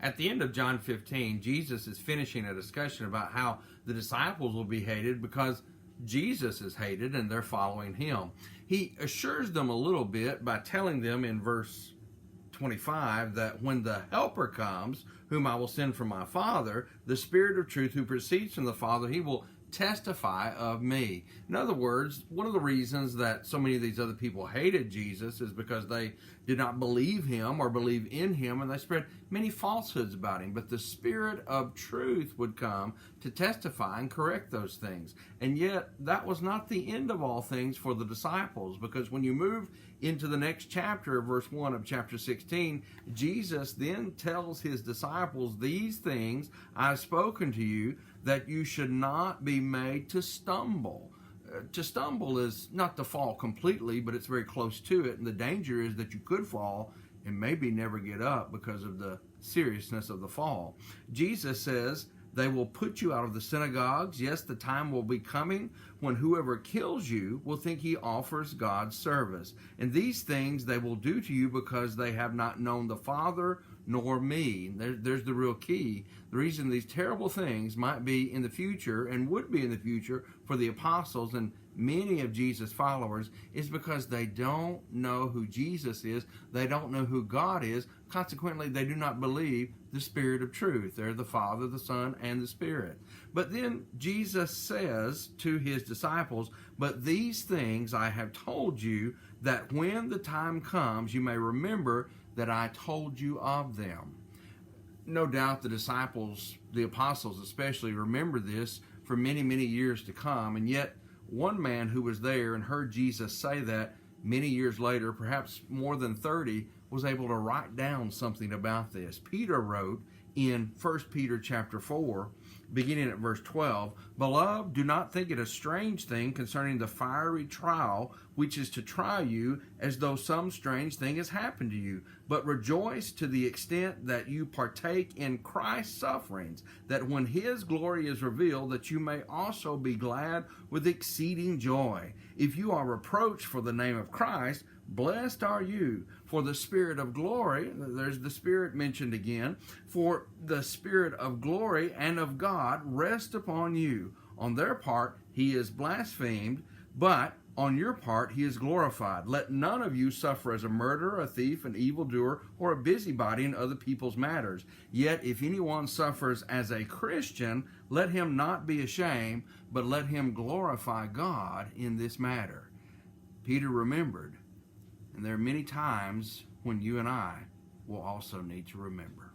At the end of John 15, Jesus is finishing a discussion about how the disciples will be hated because Jesus is hated and they're following him. He assures them a little bit by telling them in verse 25 that when the Helper comes, whom I will send from my Father, the Spirit of truth who proceeds from the Father, he will testify of me. In other words, one of the reasons that so many of these other people hated Jesus is because they did not believe him or believe in him, and they spread many falsehoods about him. But the Spirit of truth would come to testify and correct those things. And yet, that was not the end of all things for the disciples, because when you move into the next chapter, verse 1 of chapter 16, Jesus then tells his disciples, "These things I have spoken to you, that you should not be made to stumble." To stumble is not to fall completely, but it's very close to it. And the danger is that you could fall and maybe never get up because of the seriousness of the fall. Jesus says, "They will put you out of the synagogues. Yes, the time will be coming when whoever kills you will think he offers God service. And these things they will do to you because they have not known the Father nor me." There's the real key. The reason these terrible things might be in the future and would be in the future for the apostles and many of Jesus' followers is because they don't know who Jesus is. They don't know who God is. Consequently, they do not believe the Spirit of truth. They're the Father, the Son, and the Spirit. But then Jesus says to his disciples, "But these things I have told you, that when the time comes, you may remember that I told you of them." No doubt the disciples, the apostles especially, remember this for many, many years to come. And yet, one man who was there and heard Jesus say that many years later, perhaps more than 30, was able to write down something about this. Peter wrote in 1 Peter chapter 4, beginning at verse 12, "Beloved, do not think it a strange thing concerning the fiery trial which is to try you, as though some strange thing has happened to you, but rejoice to the extent that you partake in Christ's sufferings, that when his glory is revealed, that you may also be glad with exceeding joy. If you are reproached for the name of Christ, blessed are you, for the Spirit of glory," there's the Spirit mentioned again, "for the Spirit of glory and of God rest upon you. On their part he is blasphemed, but on your part he is glorified. Let none of you suffer as a murderer, a thief, an evildoer, or a busybody in other people's matters. Yet if anyone suffers as a Christian, let him not be ashamed, but let him glorify God in this matter." Peter remembered. And there are many times when you and I will also need to remember.